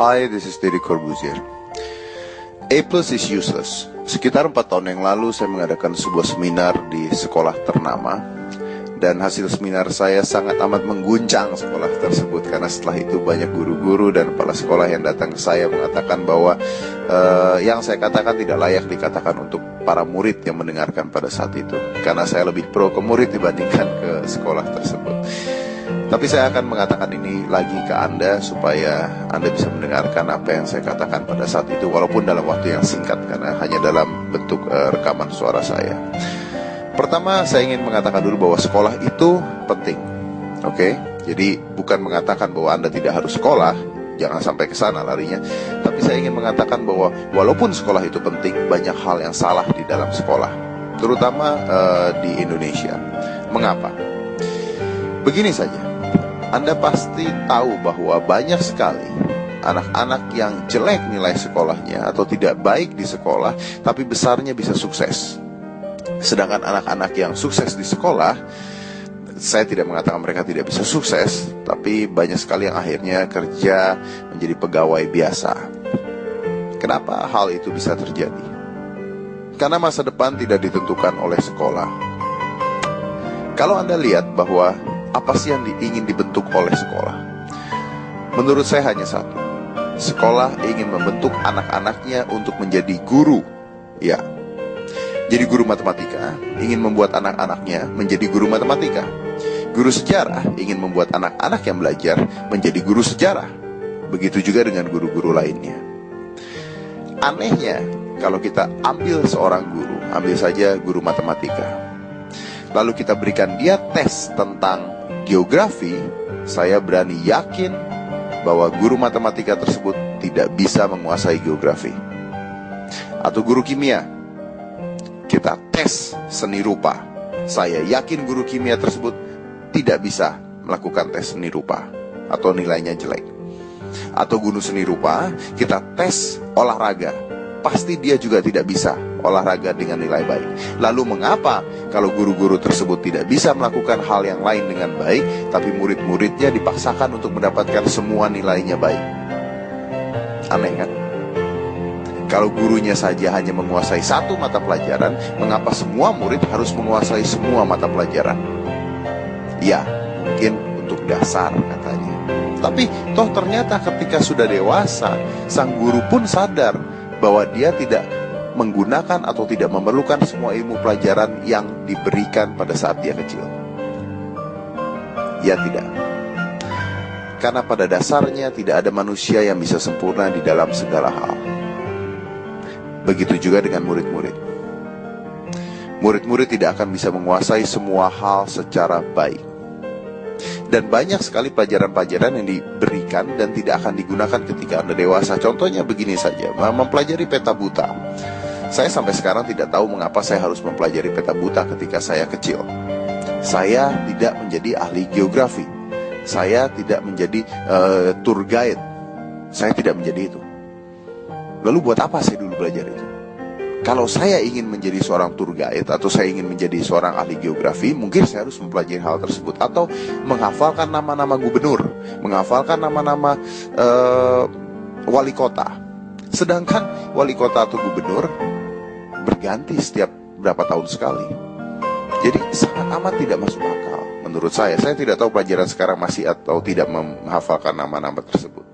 Hi, this is Deddy Corbuzier. A plus is useless. Sekitar 4 tahun yang lalu saya mengadakan sebuah seminar di sekolah ternama. Dan hasil seminar saya sangat amat mengguncang sekolah tersebut. Karena setelah itu banyak guru-guru dan kepala sekolah yang datang ke saya mengatakan bahwa yang saya katakan tidak layak dikatakan untuk para murid yang mendengarkan pada saat itu. Karena saya lebih pro ke murid dibandingkan ke sekolah tersebut. Tapi saya akan mengatakan ini lagi ke Anda supaya Anda bisa mendengarkan apa yang saya katakan pada saat itu, walaupun dalam waktu yang singkat karena hanya dalam bentuk rekaman suara saya. Pertama, saya ingin mengatakan dulu bahwa sekolah itu penting. Oke? Jadi bukan mengatakan bahwa Anda tidak harus sekolah, jangan sampai ke sana larinya. Tapi saya ingin mengatakan bahwa walaupun sekolah itu penting, banyak hal yang salah di dalam sekolah, terutama di Indonesia. Mengapa? Begini saja. Anda pasti tahu bahwa banyak sekali anak-anak yang jelek nilai sekolahnya atau tidak baik di sekolah, tapi besarnya bisa sukses. Sedangkan anak-anak yang sukses di sekolah, saya tidak mengatakan mereka tidak bisa sukses, tapi banyak sekali yang akhirnya kerja menjadi pegawai biasa. Kenapa hal itu bisa terjadi? Karena masa depan tidak ditentukan oleh sekolah. Kalau Anda lihat bahwa apa sih yang ingin dibentuk oleh sekolah? Menurut saya hanya satu. Sekolah ingin membentuk anak-anaknya untuk menjadi guru. Ya. Jadi guru matematika ingin membuat anak-anaknya menjadi guru matematika. Guru sejarah ingin membuat anak-anak yang belajar menjadi guru sejarah. Begitu juga dengan guru-guru lainnya. Anehnya, kalau kita ambil seorang guru, ambil saja guru matematika, lalu kita berikan dia tes tentang geografi, saya berani yakin bahwa guru matematika tersebut tidak bisa menguasai geografi. Atau guru kimia, kita tes seni rupa, saya yakin guru kimia tersebut tidak bisa melakukan tes seni rupa atau nilainya jelek. Atau guru seni rupa, kita tes olahraga, pasti dia juga tidak bisa olahraga dengan nilai baik. Lalu mengapa kalau guru-guru tersebut tidak bisa melakukan hal yang lain dengan baik, tapi murid-muridnya dipaksakan untuk mendapatkan semua nilainya baik? Aneh kan? Kalau gurunya saja hanya menguasai satu mata pelajaran, mengapa semua murid harus menguasai semua mata pelajaran? Ya, mungkin untuk dasar katanya. Tapi toh ternyata ketika sudah dewasa, sang guru pun sadar bahwa dia tidak menggunakan atau tidak memerlukan semua ilmu pelajaran yang diberikan pada saat dia kecil. Ya tidak. Karena pada dasarnya tidak ada manusia yang bisa sempurna di dalam segala hal. Begitu juga dengan murid-murid. Murid-murid tidak akan bisa menguasai semua hal secara baik. Dan banyak sekali pelajaran-pelajaran yang diberikan dan tidak akan digunakan ketika Anda dewasa. Contohnya begini saja, mempelajari peta buta. Saya sampai sekarang tidak tahu mengapa saya harus mempelajari peta buta ketika saya kecil. Saya tidak menjadi ahli geografi. Saya tidak menjadi tour guide. Saya tidak menjadi itu. Lalu buat apa saya dulu belajar itu? Kalau saya ingin menjadi seorang tour guide atau saya ingin menjadi seorang ahli geografi, mungkin saya harus mempelajari hal tersebut. Atau menghafalkan nama-nama gubernur, menghafalkan nama-nama wali kota. Sedangkan wali kota atau gubernur berganti setiap berapa tahun sekali. Jadi sangat amat tidak masuk akal menurut saya. Saya tidak tahu pelajaran sekarang masih atau tidak menghafalkan nama-nama tersebut.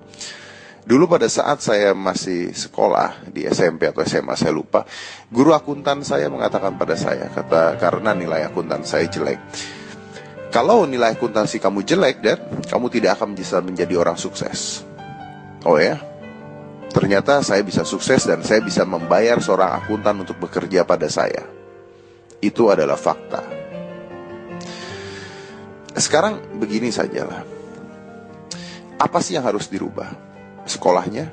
Dulu pada saat saya masih sekolah di SMP atau SMA saya lupa, guru akuntan saya mengatakan pada saya, karena nilai akuntan saya jelek, kalau nilai akuntansi kamu jelek, dan kamu tidak akan bisa menjadi orang sukses. Oh ya, ternyata saya bisa sukses dan saya bisa membayar seorang akuntan untuk bekerja pada saya. Itu adalah fakta. Sekarang begini sajalah. Apa sih yang harus dirubah? Sekolahnya?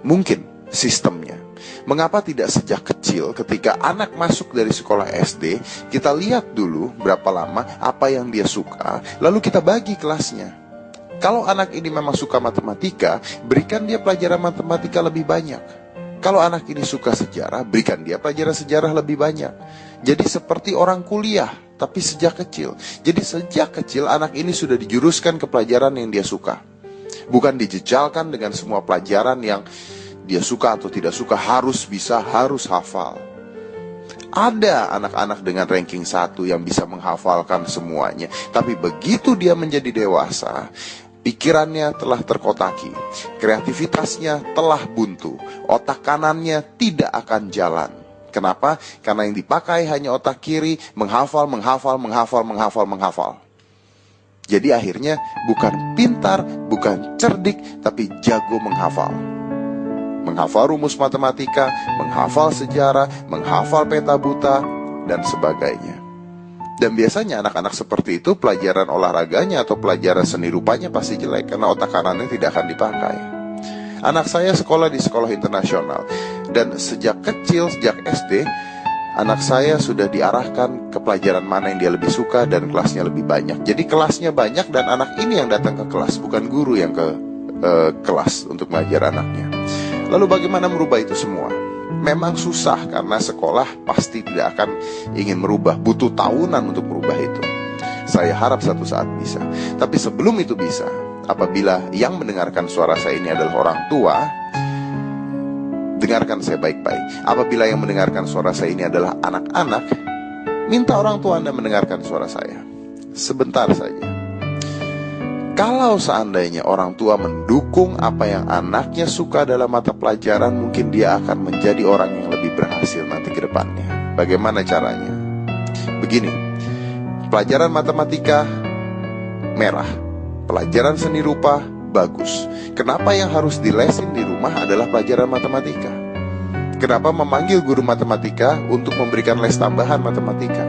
Mungkin sistemnya. Mengapa tidak sejak kecil ketika anak masuk dari sekolah SD, kita lihat dulu berapa lama, apa yang dia suka, lalu kita bagi kelasnya. Kalau anak ini memang suka matematika, berikan dia pelajaran matematika lebih banyak. Kalau anak ini suka sejarah, berikan dia pelajaran sejarah lebih banyak. Jadi seperti orang kuliah, tapi sejak kecil. Jadi sejak kecil anak ini sudah dijuruskan ke pelajaran yang dia suka. Bukan dijejalkan dengan semua pelajaran yang dia suka atau tidak suka, harus bisa, harus hafal. Ada anak-anak dengan ranking 1 yang bisa menghafalkan semuanya, tapi begitu dia menjadi dewasa, pikirannya telah terkotaki, kreativitasnya telah buntu, otak kanannya tidak akan jalan. Kenapa? Karena yang dipakai hanya otak kiri, menghafal. Jadi akhirnya bukan pintar, bukan cerdik, tapi jago menghafal. Menghafal rumus matematika, menghafal sejarah, menghafal peta buta, dan sebagainya. Dan biasanya anak-anak seperti itu pelajaran olahraganya atau pelajaran seni rupanya pasti jelek, karena otak kanannya tidak akan dipakai. Anak saya sekolah di sekolah internasional, dan sejak kecil, sejak SD, anak saya sudah diarahkan ke pelajaran mana yang dia lebih suka dan kelasnya lebih banyak. Jadi kelasnya banyak dan anak ini yang datang ke kelas, bukan guru yang ke kelas untuk mengajar anaknya. Lalu bagaimana merubah itu semua? Memang susah karena sekolah pasti tidak akan ingin merubah, butuh tahunan untuk merubah itu. Saya harap satu saat bisa. Tapi sebelum itu bisa, apabila yang mendengarkan suara saya ini adalah orang tua, dengarkan saya baik-baik. Apabila yang mendengarkan suara saya ini adalah anak-anak, minta orang tua Anda mendengarkan suara saya sebentar saja. Kalau seandainya orang tua mendukung apa yang anaknya suka dalam mata pelajaran, mungkin dia akan menjadi orang yang lebih berhasil nanti ke depannya. Bagaimana caranya? Begini, pelajaran matematika merah, pelajaran seni rupa bagus. Kenapa yang harus dilesin di rumah adalah pelajaran matematika? Kenapa memanggil guru matematika untuk memberikan les tambahan matematika?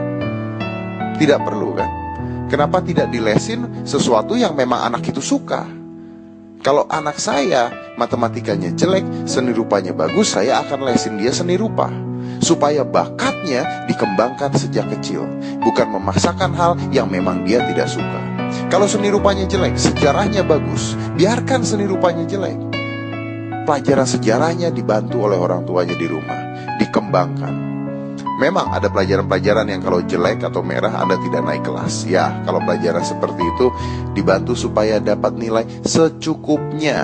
Tidak perlu kan? Kenapa tidak dilesin sesuatu yang memang anak itu suka? Kalau anak saya matematikanya jelek, seni rupanya bagus, saya akan lesin dia seni rupa, supaya bakatnya dikembangkan sejak kecil, bukan memaksakan hal yang memang dia tidak suka. Kalau seni rupanya jelek, sejarahnya bagus, biarkan seni rupanya jelek. Pelajaran sejarahnya dibantu oleh orang tuanya di rumah, dikembangkan. Memang ada pelajaran-pelajaran yang kalau jelek atau merah Anda tidak naik kelas. Ya, kalau pelajaran seperti itu dibantu supaya dapat nilai secukupnya.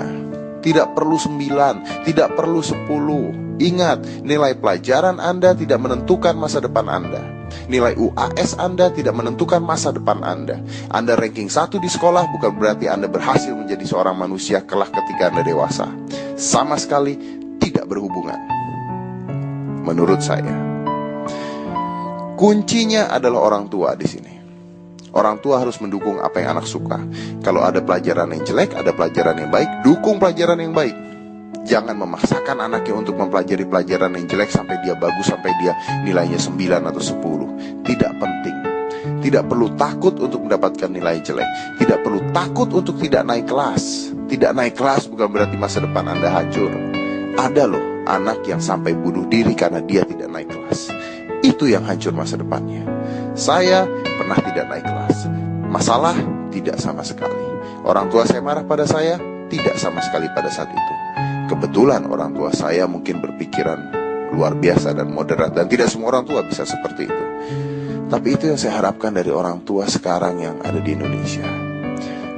Tidak perlu 9, tidak perlu 10. Ingat, nilai pelajaran Anda tidak menentukan masa depan Anda. Nilai UAS Anda tidak menentukan masa depan Anda. Anda ranking 1 di sekolah bukan berarti Anda berhasil menjadi seorang manusia kelak ketika Anda dewasa. Sama sekali tidak berhubungan, menurut saya. Kuncinya adalah orang tua di sini. Orang tua harus mendukung apa yang anak suka. Kalau ada pelajaran yang jelek, ada pelajaran yang baik, dukung pelajaran yang baik. Jangan memaksakan anaknya untuk mempelajari pelajaran yang jelek sampai dia bagus, sampai dia nilainya 9 atau 10. Tidak penting. Tidak perlu takut untuk mendapatkan nilai jelek. Tidak perlu takut untuk tidak naik kelas. Tidak naik kelas bukan berarti masa depan Anda hancur. Ada loh anak yang sampai bunuh diri karena dia tidak naik kelas. Itu yang hancur masa depannya. Saya pernah tidak naik kelas. Masalah? Tidak sama sekali. Orang tua saya marah pada saya? Tidak sama sekali pada saat itu. Kebetulan orang tua saya mungkin berpikiran luar biasa dan moderat, dan tidak semua orang tua bisa seperti itu. Tapi itu yang saya harapkan dari orang tua sekarang yang ada di Indonesia.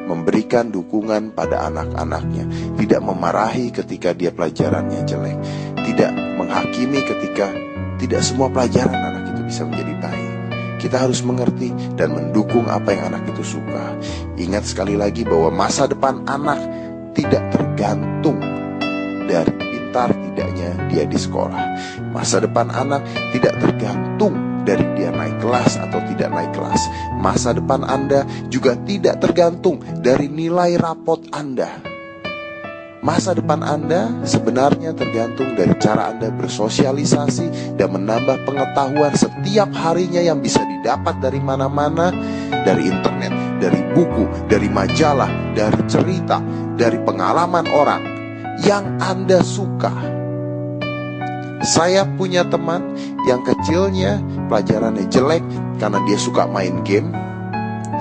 Memberikan dukungan pada anak-anaknya. Tidak memarahi ketika dia pelajarannya jelek. Tidak menghakimi ketika tidak semua pelajaran anak itu bisa menjadi baik. Kita harus mengerti dan mendukung apa yang anak itu suka. Ingat sekali lagi bahwa masa depan anak tidak tergantung dari pintar tidaknya dia di sekolah. Masa depan anak tidak tergantung dari dia naik kelas atau tidak naik kelas. Masa depan Anda juga tidak tergantung dari nilai rapot Anda. Masa depan Anda sebenarnya tergantung dari cara Anda bersosialisasi dan menambah pengetahuan setiap harinya yang bisa didapat dari mana-mana, dari internet, dari buku, dari majalah, dari cerita, dari pengalaman orang yang Anda suka. Saya punya teman yang kecilnya pelajarannya jelek karena dia suka main game,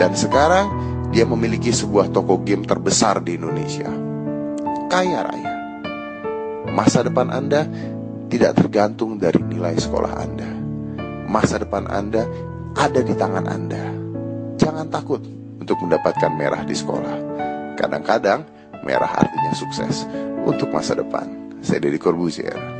dan sekarang dia memiliki sebuah toko game terbesar di Indonesia. Kaya raya. Masa depan Anda tidak tergantung dari nilai sekolah Anda. Masa depan Anda ada di tangan Anda. Jangan takut untuk mendapatkan merah di sekolah. Kadang-kadang merah artinya sukses untuk masa depan. Saya Deddy Corbuzier.